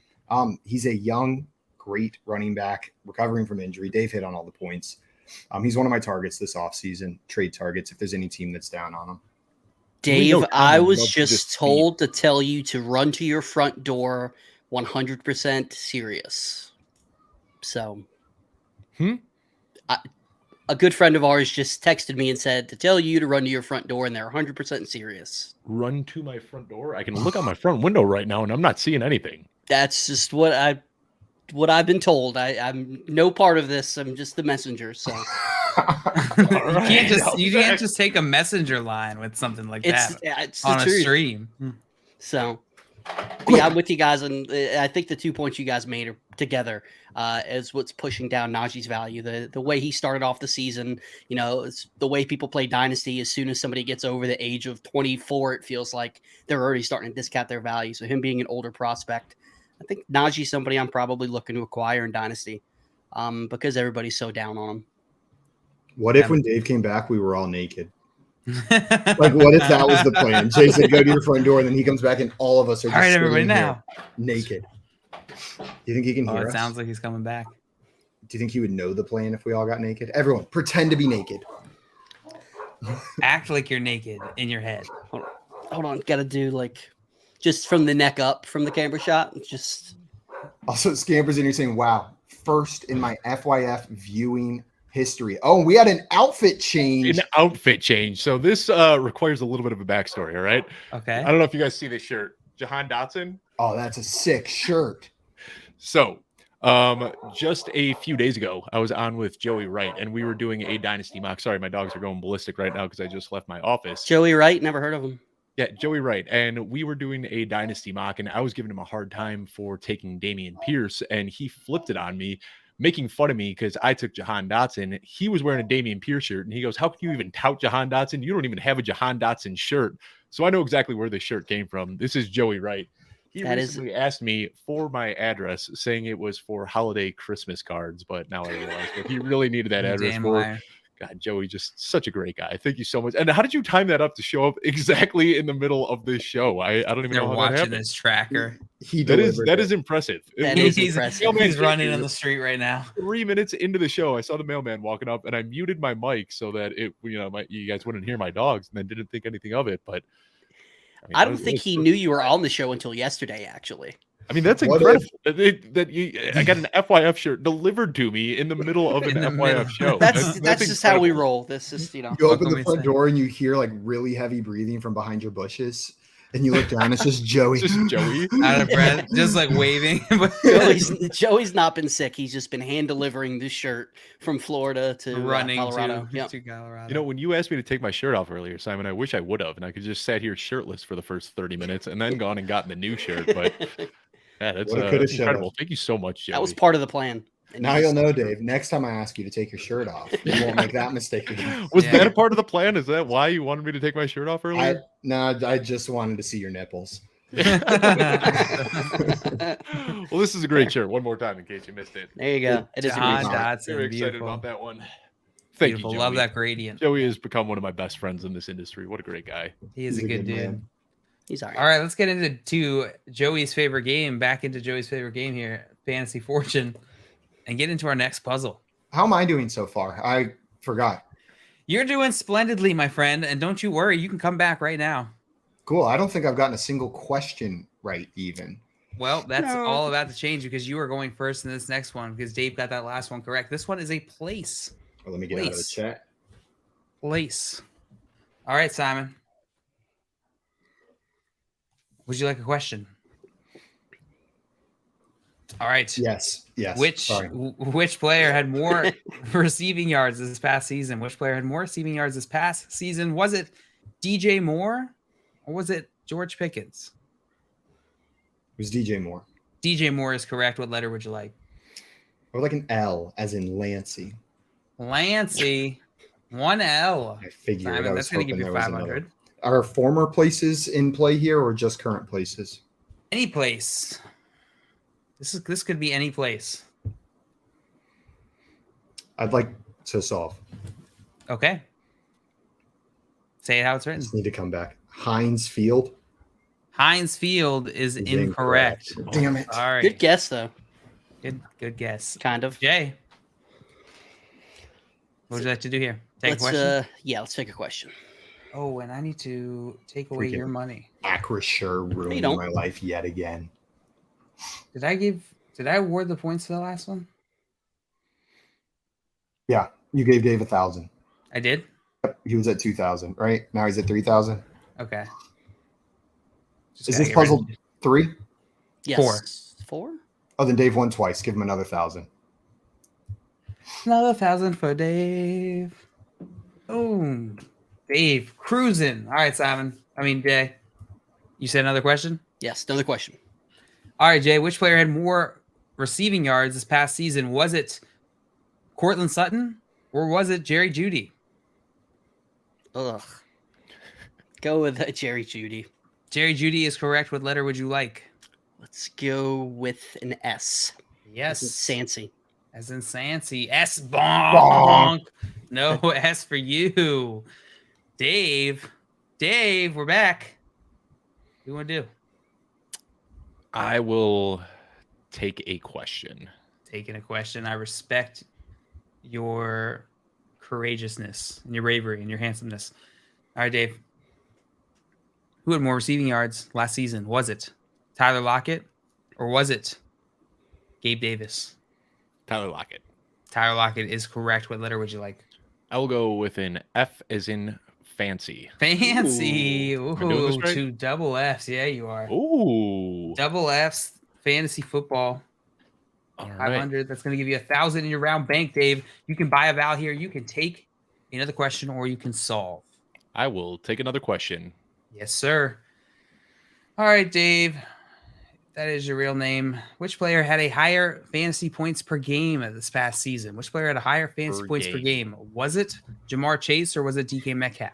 He's a young, great running back recovering from injury. Dave hit on all the points. He's one of my targets this offseason, trade targets, if there's any team that's down on him. Dave, I was just told to tell you to run to your front door 100% serious. So, a good friend of ours just texted me and said to tell you to run to your front door, and they're 100% serious. Run to my front door? I can look out my front window right now, and I'm not seeing anything. That's just what I've been told. I'm no part of this. I'm just the messenger. So you can't just take a messenger line with something like that it's on a stream. So yeah, I'm with you guys, and I think the 2 points you guys made are together is what's pushing down Najee's value. The way he started off the season, it's the way people play Dynasty. As soon as somebody gets over the age of 24, it feels like they're already starting to discount their value. So him being an older prospect, I think Najee's somebody I'm probably looking to acquire in Dynasty because everybody's so down on him. What if when Dave came back, we were all naked? Like, what if that was the plan? Jay said, go to your front door, and then he comes back, and all of us are just all right, everybody now naked. Do you think he can hear us? It sounds like he's coming back. Do you think he would know the plan if we all got naked? Everyone, pretend to be naked. Act like you're naked in your head. Hold on. Got to do just from the neck up from the camera shot. Just also scampers in here saying, wow, first in my FYF viewing history. Oh, we had an outfit change. So this requires a little bit of a backstory. All right. Okay. I don't know if you guys see this shirt. Jahan Dotson. Oh, that's a sick shirt. So just a few days ago, I was on with Joey Wright, and we were doing a dynasty mock. Sorry, my dogs are going ballistic right now because I just left my office. Joey Wright, never heard of him. Yeah, Joey Wright. And we were doing a dynasty mock, and I was giving him a hard time for taking Dameon Pierce, and he flipped it on me, making fun of me because I took Jahan Dotson. He was wearing a Dameon Pierce shirt, and he goes, how can you even tout Jahan Dotson? You don't even have a Jahan Dotson shirt. So I know exactly where this shirt came from. This is Joey Wright. He recently asked me for my address, saying it was for holiday Christmas cards, but now I realize that he really needed that address for. God, Joey, just such a great guy. Thank you so much. And how did you time that up to show up exactly in the middle of this show? I don't even know how watching that happened. This tracker. That is impressive. He's running on the street right now. 3 minutes into the show, I saw the mailman walking up, and I muted my mic so that you guys wouldn't hear my dogs, and then didn't think anything of it. But I don't think he knew you were on the show until yesterday, actually. I mean, that's incredible. I got an FYF shirt delivered to me in the middle of an FYF show. That's just how we roll. This is, You open the front door and you hear really heavy breathing from behind your bushes. And you look down, it's just Joey. Just Joey. Out of breath, just waving. Joey's not been sick. He's just been hand delivering this shirt from Florida to Colorado. To Colorado. When you asked me to take my shirt off earlier, Simon, I wish I would have. And I could just sat here shirtless for the first 30 minutes and then gone and gotten the new shirt. But yeah, that's incredible. Thank you so much, Joey. That was part of the plan. And Now you you'll just- know, Dave. Next time I ask you to take your shirt off, you won't make that mistake again. Was Yeah. that a part of the plan? Is that why you wanted me to take my shirt off earlier? I just wanted to see your nipples. Well, this is a great shirt. One more time in case you missed it. There you go. It is a John great John shirt. Dotson. Very excited Beautiful. about that one. Thank Beautiful. you, Love Joey. that gradient. Joey has become one of my best friends in this industry. What a great guy. He is He's a a good good dude. man. He's all right. All right, let's get into Joey's favorite game. Back into Joey's favorite game here, Fantasy Fortune, and get into our next puzzle. How am I doing so far? I forgot. You're doing splendidly, my friend, and don't you worry, you can come back right now. Cool. I don't think I've gotten a single question right, even. Well, that's No. all about to change because you are going first in this next one because Dave got that last one correct. This one is a place. Well, let me get out of the Place. chat. Place. All right, Simon. Would you like a question? All right. Yes. Yes. Which Sorry. which player had more receiving yards this past season? Which player had more receiving yards this past season? Was it DJ Moore or was it George Pickens? It was DJ Moore. DJ Moore is correct. What letter would you like? I would like an L, as in Lancy. Lancey, 1L. I figured. I Simon, was that's going to give hoping you there was 500. another. Are former places in play here, or just current places? Any place. This could be any place. I'd like to solve. Okay. Say it how it's I written. just need to come back. Heinz Field. Heinz Field is Is incorrect. Damn it. All right. Good guess, though. Good guess. Kind of. Jay. What would you like to do here? Take Let's a question? let's take a question. Oh, and I need to take away Freaking- your money. Acrisure ruining don't. my life yet again. Did I award the points to the last one? Yeah, you gave Dave 1,000. I did? He was at 2,000, right? Now he's at 3,000. Okay. Just Is gotta this get rid- puzzle 3? Yes. Four? Oh, then Dave won twice. Give him another 1,000. Another 1,000 for Dave. Boom. Dave cruising. All right, Simon. Jay. You said another question? Yes. Another question. All right, Jay. Which player had more receiving yards this past season? Was it Cortland Sutton or was it Jerry Jeudy? Ugh. Go with Jerry Jeudy. Jerry Jeudy is correct. What letter would you like? Let's go with an S. Yes. Sancy. As in Sancy. S bonk. No S for you. Dave, we're back. What do you want to do? I will take a question. Taking a question. I respect your courageousness and your bravery and your handsomeness. All right, Dave. Who had more receiving yards last season? Was it Tyler Lockett or was it Gabe Davis? Tyler Lockett. Tyler Lockett is correct. What letter would you like? I will go with an F as in fancy. Fancy. Am I doing this Ooh, right? 2 double Fs. Yeah, you are. Ooh. Double Fs, fantasy football, All right. 500. That's going to give you 1,000 in your round bank, Dave. You can buy a vowel here. You can take another question or you can solve. I will take another question. Yes, sir. All right, Dave. That is your real name. Which player had a higher fantasy points per game this past season? Which player had a higher fantasy Per points per game? Was it Jamar Chase or was it DK Metcalf?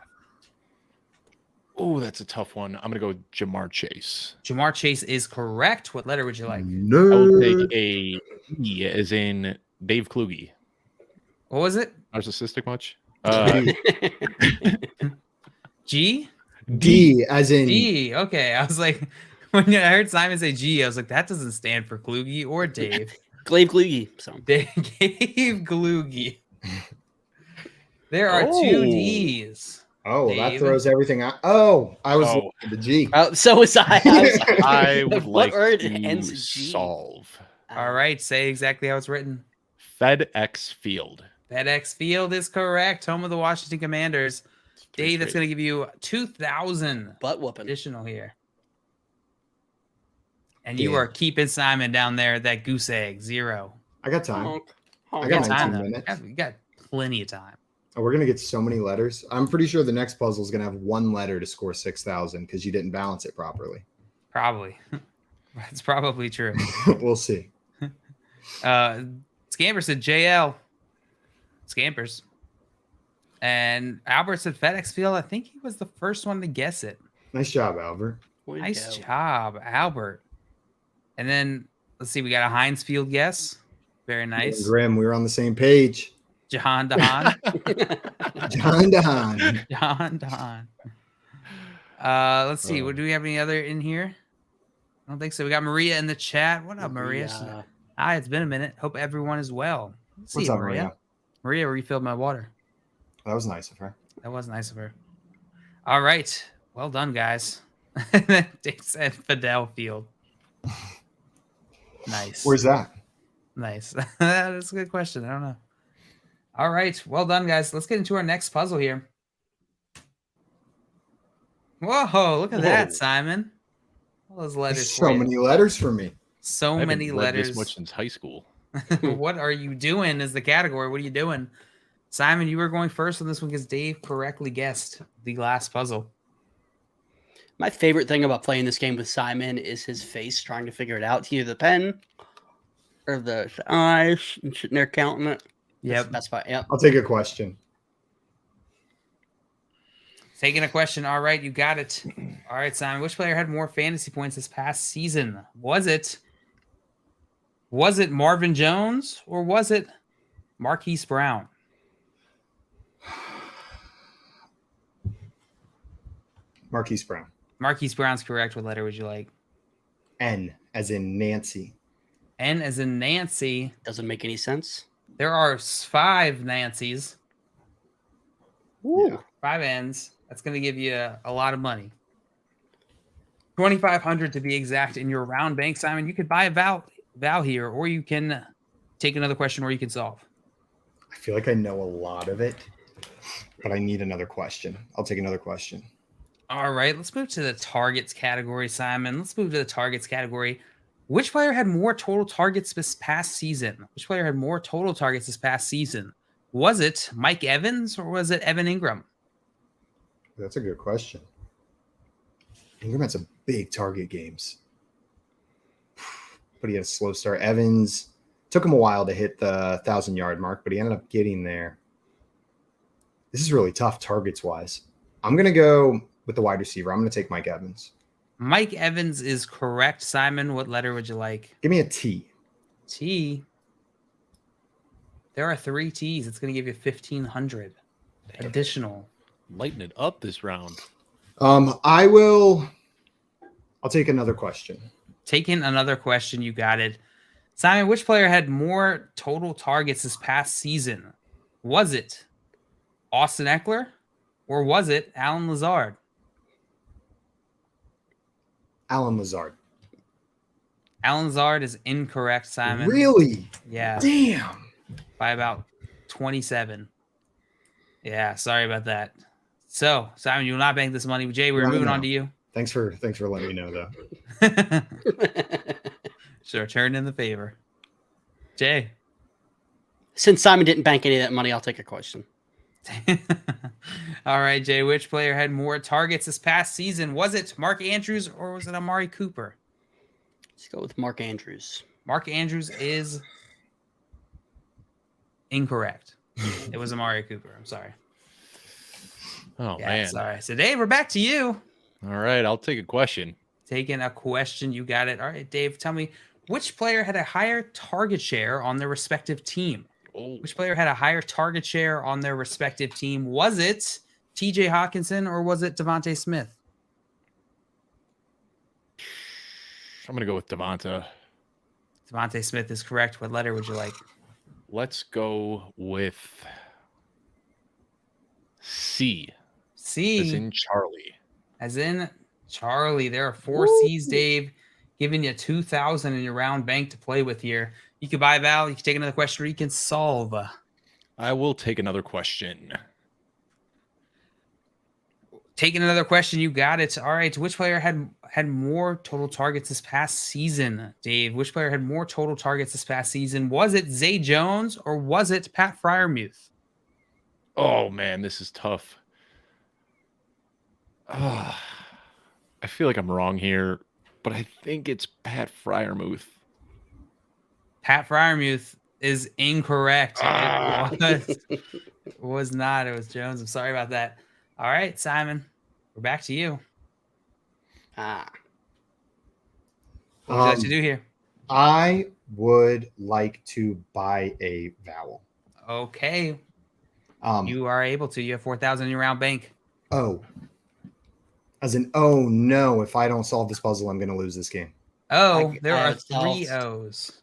Oh, that's a tough one. I'm going to go with Jamar Chase. Jamar Chase is correct. What letter would you like? I No. will take a E as in Dave Kluge. What was it? Narcissistic much? G? D, as in G. Okay. I was like, when I heard Simon say G, I was like, that doesn't stand for Kluge or Dave. Glaive Kluge. So Dave Kluge. There are two Oh. D's. Oh, that Dave. throws everything out. Oh, I was Oh. looking at the G. so was I. I was like, I would what like word to ends in G? solve All right. Say exactly how it's written. FedEx Field. FedEx Field is correct. Home of the Washington Commanders. Dave, that's going to give you 2,000 Butt whooping. additional here. And you Yeah. are keeping Simon down there at that goose egg, 0. I got time. Honk. I Honk. got Got time, 19 though. minutes. You got plenty of time. Oh, we're gonna get so many letters. I'm pretty sure the next puzzle is gonna have one letter to score 6,000 because you didn't balance it properly. Probably. That's probably true. We'll see. Let's Scamper said JL. Scampers. And Albert said FedEx Field. I think he was the first one to guess it. Nice job, Albert. Nice job, Albert. And then let's see, we got a Heinz Field guess. Very nice. Grim, we were on the same page. Jahan Dahan. John Dahan. Jahan Dahan. Let's see. Do we have any other in here? I don't think so. We got Maria in the chat. What up, Maria? Hi, it's been a minute. Hope everyone is well. Let's What's see, up, Maria? Maria refilled my water. That was nice of her. That was nice of her. All right. Well done, guys. Dave said Fidel Field. Nice. Where's that? Nice. That's a good question. I don't know. All right. Well done, guys. Let's get into our next puzzle here. Whoa, look at that, Simon. All those letters. So many letters for me. So I haven't many read letters. this much since high school. What are you doing is the category. What are you doing? Simon, you were going first on this one because Dave correctly guessed the last puzzle. My favorite thing about playing this game with Simon is his face trying to figure it out. Either the pen or the eyes and sitting there counting it. Yep. That's fine. Yep. I'll take a question. Taking a question. All right, you got it. All right, Simon. Which player had more fantasy points this past season? Was it Marvin Jones or was it Marquise Brown? Marquise Brown. Marquise Brown's correct. What letter would you like? N as in Nancy. N as in Nancy. Doesn't make any sense. There are 5 Nancys. Ooh. 5 N's. That's going to give you a lot of money. 2,500 to be exact in your round bank, Simon. You could buy a Val here, or you can take another question, or you can solve. I feel like I know a lot of it, but I need another question. I'll take another question. All right, let's move to the targets category, Simon. Let's move to the targets category. Which player had more total targets this past season? Which player had more total targets this past season? Was it Mike Evans or was it Evan Ingram? That's a good question. Ingram had some big target games, but he had a slow start. Evans took him a while to hit the 1,000-yard mark, but he ended up getting there. This is really tough targets wise. I'm going to go with the wide receiver. I'm going to take Mike Evans. Mike Evans is correct. Simon, what letter would you like? Give me a T. T. There are 3 T's. It's going to give you 1,500 additional. Lighten it up this round. I'll take another question. Taking another question. You got it. Simon, which player had more total targets this past season? Was it Austin Eckler or was it Alan Lazard? Alan Lazard. Alan Lazard is incorrect, Simon. Really? Yeah. Damn. By about 27. Yeah, sorry about that. So, Simon, you will not bank this money. Jay, we're moving on to you. Thanks for letting me know, though. Sure, turn in the favor. Jay. Since Simon didn't bank any of that money, I'll take a question. All right, Jay. Which player had more targets this past season? Was it Mark Andrews or was it Amari Cooper? Let's go with Mark Andrews. Mark Andrews is incorrect. It was Amari Cooper. I'm sorry. Oh, Yeah, man. sorry. So, Dave, we're back to you. All right, I'll take a question. Taking a question. You got it. All right, Dave, tell me, which player had a higher target share on their respective team? Oh, Which player had a higher target share on their respective team? Was it TJ Hawkinson or was it Devontae Smith? I'm going to go with Devonta. Devontae Smith is correct. What letter would you like? Let's go with C. C. As in Charlie. As in Charlie. There are 4 C's, Dave, giving you 2,000 in your round bank to play with here. You can buy Val. You can take another question or you can solve. I will take another question. Taking another question. You got it. All right. Which player had more total targets this past season, Dave? Which player had more total targets this past season? Was it Zay Jones or was it Pat Freiermuth? Oh, man, this is tough. I feel like I'm wrong here, but I think it's Pat Freiermuth. Pat Freiermuth is incorrect. It was not. It was Jones. I'm sorry about that. All right, Simon, we're back to you. What would you like to do here? I would like to buy a vowel. Okay. You are able to. You have 4,000 in your round bank. Oh. As in, oh no, if I don't solve this puzzle, I'm going to lose this game. Oh, there are 3 O's.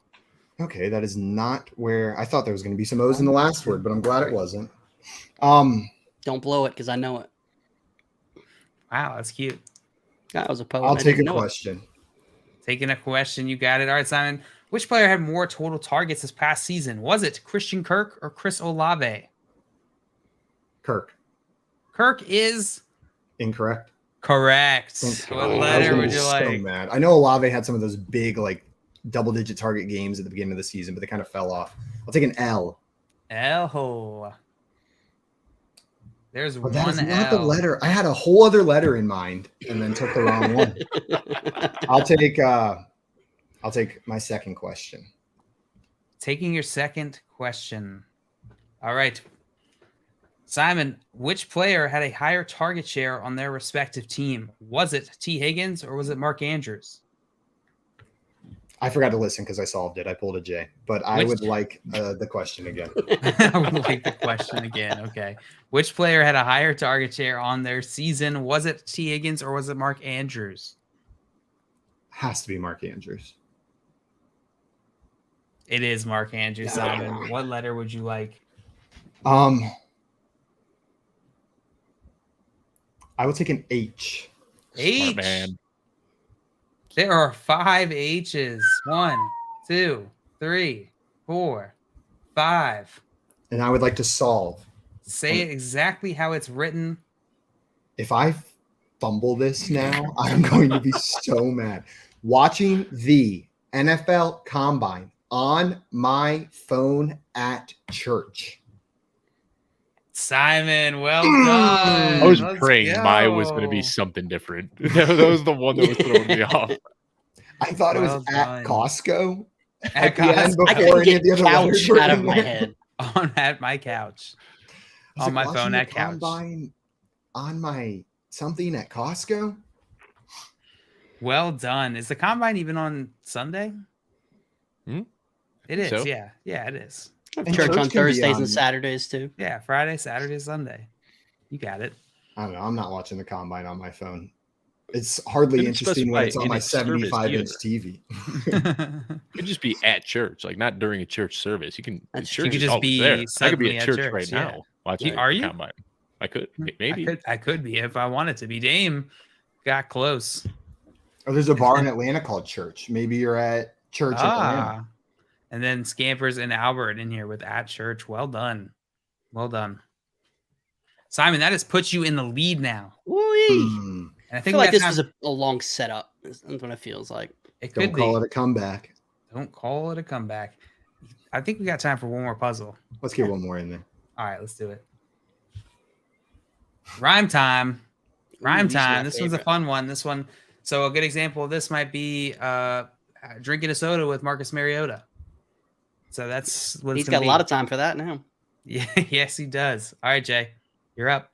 Okay, that is not where I thought there was going to be some O's in the last word, but I'm glad it wasn't. Don't blow it because I know it. Wow, that's cute. That was a poem. I'll take a question. Taking a question. You got it. All right, Simon. Which player had more total targets this past season? Was it Christian Kirk or Chris Olave? Kirk. Kirk is incorrect. Correct. What letter would you like? So mad. I know Olave had some of those big, like, double-digit target games at the beginning of the season, but they kind of fell off. I'll take an L. L. There's but one that is L. not the letter. I had a whole other letter in mind and then took the wrong one. I'll take my second question. Taking your second question. All right. Simon, which player had a higher target share on their respective team? Was it T. Higgins or was it Mark Andrews? I forgot to listen because I solved it. I pulled a J, but I would like the question again. I would like the question again. Okay. Which player had a higher target share on their season? Was it T. Higgins or was it Mark Andrews? Has to be Mark Andrews. It is Mark Andrews, Simon. What letter would you like? I will take an H. H. Smart man. There are 5 H's. 1, 2, 3, 4, 5. And I would like to solve. Say it exactly how it's written. If I fumble this now, I'm going to be so mad. Watching the NFL Combine on my phone at church. Simon, well done. I was praying mine was going to be something different. That was the one that was throwing me off. I thought it was done. at Costco. At the end Costco. I before couldn't any of get the other letters couch were out in of my there. head. At my couch. I was On my watching phone the at couch. Combine on my something at Costco. Well done. Is the Combine even on Sunday? It is. So? Yeah. Yeah, it is. And Church on can be Thursdays on- and Saturdays too. Yeah, Friday, Saturday, Sunday. You got it. I don't know. I'm not watching the Combine on my phone. It's hardly Didn't interesting when specify it's on my in its service 75-inch either. TV. It could just be at church, like not during a church service. You can. That's Church true. You is could just always be there. I could suddenly be at at church church, right yeah. now. Watching Are the you? Combine. I could. Maybe. I could be if I wanted to be. Dame got close. Oh, there's a bar in Atlanta called Church. Maybe you're at Church in Atlanta. And then Scampers and Albert in here with at church. Well done. Well done. Simon, that has put you in the lead now. Woo-wee. And I I think feel like we this got was time- a long setup. That's what it feels like. it could Don't call be. it a comeback. Don't call it a comeback. I think we got time for one more puzzle. Let's get one more in there. All right, let's do it. Rhyme time. Rhyme these are my time. This one's a favorite. fun one. This one. So a good example of this might be drinking a soda with Marcus Mariota. So that's what He's it's got gonna a lot of time for that now. Yeah, yes, he does. All right, Jay, you're up.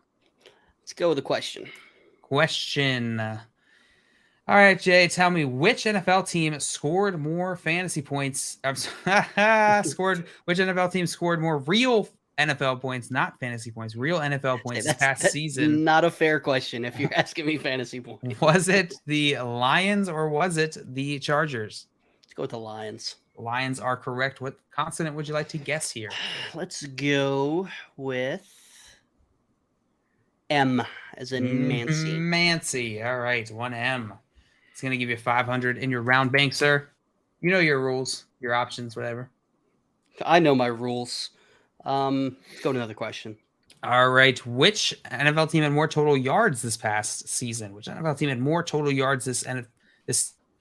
Let's go with a question. Question. All right, Jay, tell me which NFL team scored more fantasy points? Which NFL team scored more real NFL points, not fantasy points, real NFL points this past season? Not a fair question if you're asking me fantasy points. Was it the Lions or was it the Chargers? Let's go with the Lions. Lions are correct. What consonant would you like to guess here? Let's go with M as in Nancy. Mancy. All right, 1M. It's going to give you 500 in your round bank, sir. You know your rules, your options, whatever. I know my rules. Let's go to another question. All right. Which NFL team had more total yards this past season? Which NFL team had more total yards this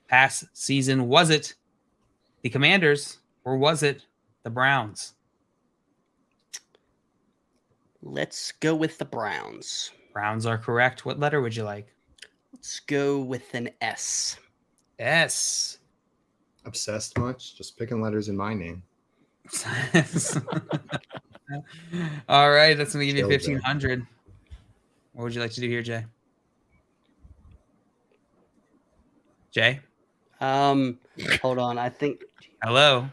past season? Was it the Commanders or was it the Browns? Let's go with the Browns. Browns are correct. What letter would you like? Let's go with an S. S. Obsessed much? Just picking letters in my name. All right, that's going to give you Chill there. 1,500. What would you like to do here, Jay? Jay? Hold on. I think. Hello.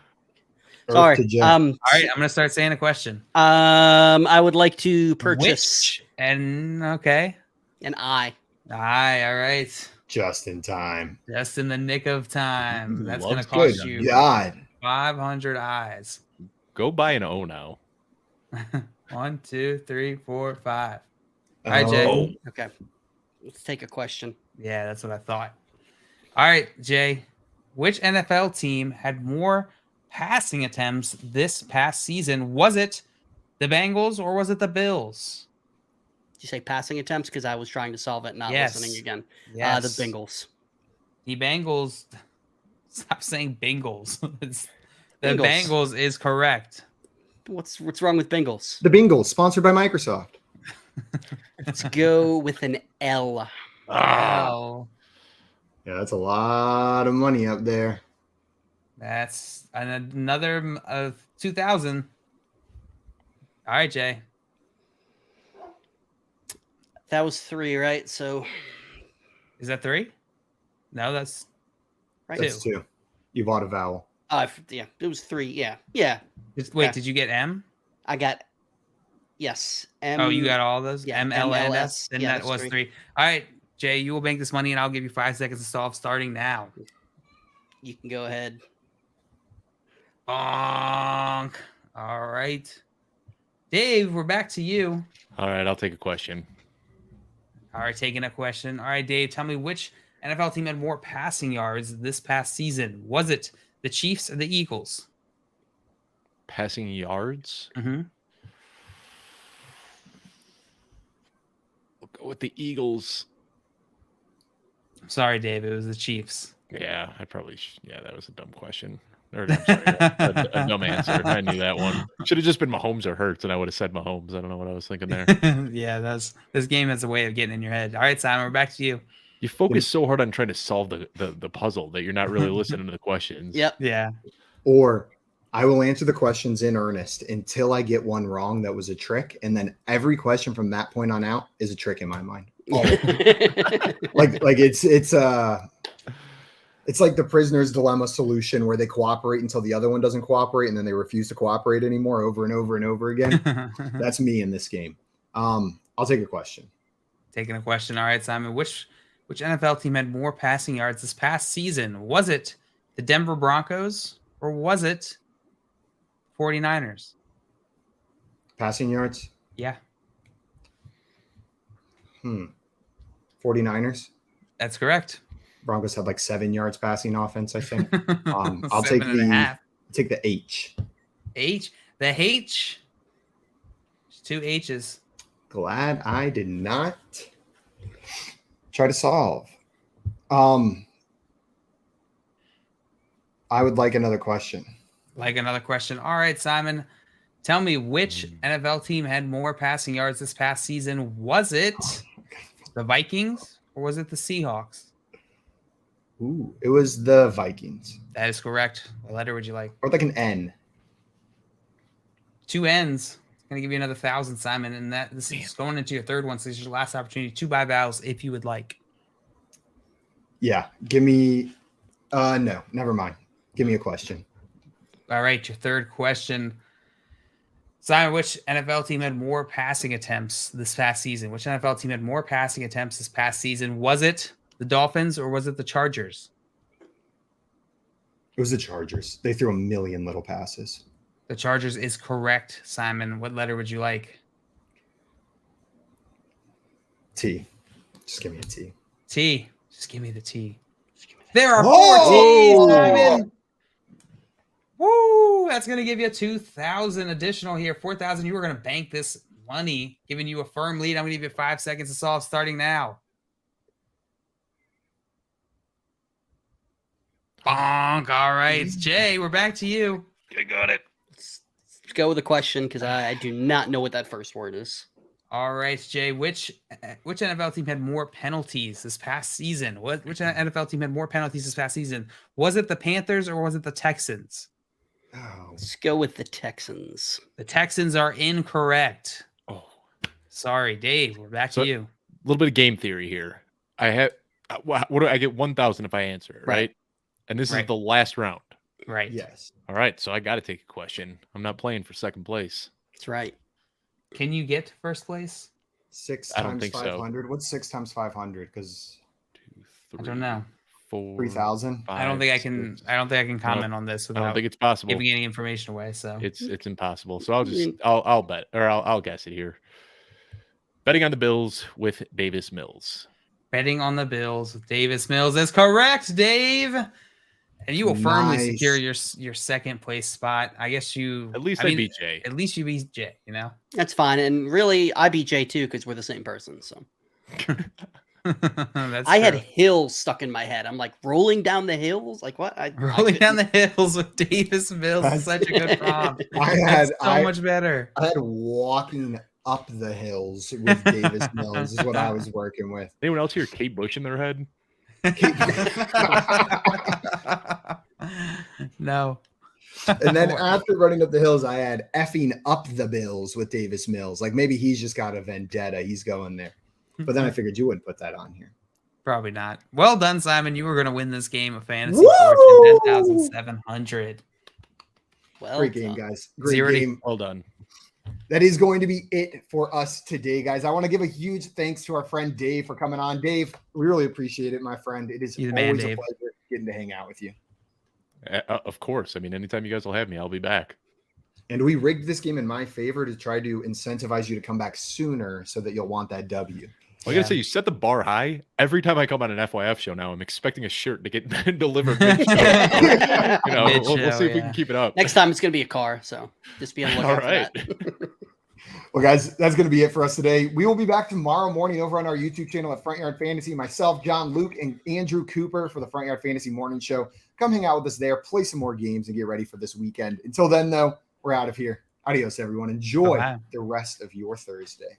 Earth Sorry. to Jim. All right, I'm going to start saying a question. I would like to purchase Okay. an eye. Aye, all right. Just in time. Just in the nick of time. That's going to Loves cost Good you God. 500 eyes. Go buy an O now. 1, 2, 3, 4, 5. All right, Jay. Oh, Okay. Let's take a question. Yeah, that's what I thought. All right, Jay. Which NFL team had more passing attempts this past season? Was it the Bengals or was it the Bills? Did you say passing attempts? Because I was trying to solve it, not Yes. listening again. Yes. The Bengals. The Bengals. Stop saying Bengals. The Bengals. Bengals is correct. What's wrong with Bengals? the Bengals, sponsored by Microsoft. Let's go with an L. Wow. Yeah, that's a lot of money up there. That's another 2,000. All right, Jay. That was 3, right? So, Is that 3? No, that's right. That's 2. You bought a vowel. Yeah, it was 3. Yeah. Yeah. Wait, Okay. did you get M? I got, yes. Oh, you got all those? yeah, M, L, N, MLS. S? Then Yeah, that that's was 3. 3. All right, Jay, you will bank this money and I'll give you 5 seconds to solve starting now. You can go ahead. Bonk. All right. Dave, we're back to you. All right, I'll take a question. All right, taking a question. All right, Dave, tell me which NFL team had more passing yards this past season? Was it the Chiefs or the Eagles? Passing yards. Mm-hmm. We'll go with the Eagles. Sorry, Dave, it was the Chiefs. Yeah, I probably. Yeah, that was a dumb question. Or, I'm sorry, a dumb answer. I knew that one. Should have just been Mahomes or Hurts, and I would have said Mahomes. I don't know what I was thinking there. Yeah, this game has a way of getting in your head. All right, Simon, we're back to you. You focus so hard on trying to solve the puzzle that you're not really listening to the questions. Yep. Yeah. Or I will answer the questions in earnest until I get one wrong that was a trick. And then every question from that point on out is a trick in my mind. All of them. like it's like the prisoner's dilemma solution where they cooperate until the other one doesn't cooperate and then they refuse to cooperate anymore over and over and over again. That's me in this game. I'll take a question. Taking a question. All right, Simon. Which NFL team had more passing yards this past season? Was it the Denver Broncos or was it 49ers? Passing yards? Yeah, 49ers? that's correct. Broncos had like 7 yards passing offense, I think. I'll 7.5. take the H. H. The H. There's 2 H's. Glad I did not try to solve. I would like another question. Like another question. All right, Simon. Tell me which NFL team had more passing yards this past season? Was it the Vikings or was it the Seahawks? Ooh, it was the Vikings. That is correct. What letter would you like? Or like an N. 2 N's. It's going to give you another 1,000, Simon. And this is going into your third one. So this is your last opportunity to buy vowels if you would like. Yeah. Give me no, never mind. Give me a question. All right, your third question. Simon, which NFL team had more passing attempts this past season? Which NFL team had more passing attempts this past season? Was it the Dolphins or was it the Chargers? It was the Chargers. They threw a million little passes. The Chargers is correct, Simon. What letter would you like? T. Just give me a T. T. Just give me the T. There are 4 T's, Simon. Woo! That's going to give you 2,000 additional here. 4,000. You were going to bank this money, giving you a firm lead. I'm going to give you 5 seconds to solve starting now. Bonk. All right. Jay, we're back to you. I got it. Let's go with the question because I do not know what that first word is. All right, Jay. Which NFL team had more penalties this past season? Which NFL team had more penalties this past season? Was it the Panthers or was it the Texans? Oh, Let's go with the Texans. The Texans are incorrect. Oh, Sorry, Dave. We're back So- to you. a little bit of game theory here. I have what do I get 1,000 if I answer it, right? Right. And this is Right. the last round. Right. yes. All right, so I got to take a question. I'm not playing for second place. That's right. Can you get to first place? 6 I don't times think so. 500. What's 6 times 500? Because 2, I 3, don't know. 4, 3,000. I don't think I can. I don't think I can comment on this I don't without think it's possible. giving any information away. So It's impossible. So I'll bet, or I'll guess it here. Betting on the Bills with Davis Mills. betting on the Bills with Davis Mills is correct, Dave. And you will firmly Nice. secure your second place spot. I guess you. At least I I mean, beat Jay. At least you beat Jay. You know. That's fine. And really, I beat Jay too because we're the same person. So That's I had true. hills stuck in my head. I'm like rolling down the hills. Like what? Rolling down the hills with Davis Mills is such a good prompt. I So much better. had walking up the hills with Davis Mills is what I was working with. Anyone else hear Kate Bush in their head? No. And then after running up the hills, I had effing up the Bills with Davis Mills. Like maybe he's just got a vendetta. He's going there. But then I figured you wouldn't put that on here. Probably not. Well done, Simon. You were going to win this game of fantasy Woo! fortune, 10,700. Well, Great game, done. guys. Great 0 to game. Well done. That is going to be it for us today, guys. I want to give a huge thanks to our friend Dave for coming on. Dave, we really appreciate it, my friend. It is You're the man, always a Dave. pleasure getting to hang out with you. Of course. I mean, anytime you guys will have me, I'll be back. And we rigged this game in my favor to try to incentivize you to come back sooner so that you'll want that W. I gotta say, you set the bar high. Every time I come on an FYF show now, I'm expecting a shirt to get delivered. Mid-show. We'll see if we can keep it up. Next time it's gonna be a car. So just be on the All lookout right. for that. Well, guys, that's going to be it for us today. We will be back tomorrow morning over on our YouTube channel at Front Yard Fantasy. Myself, John, Luke, and Andrew Cooper for the Front Yard Fantasy Morning Show. Come hang out with us there, play some more games, and get ready for this weekend. Until then, though, we're out of here. Adios, everyone. Enjoy Bye-bye. the rest of your Thursday.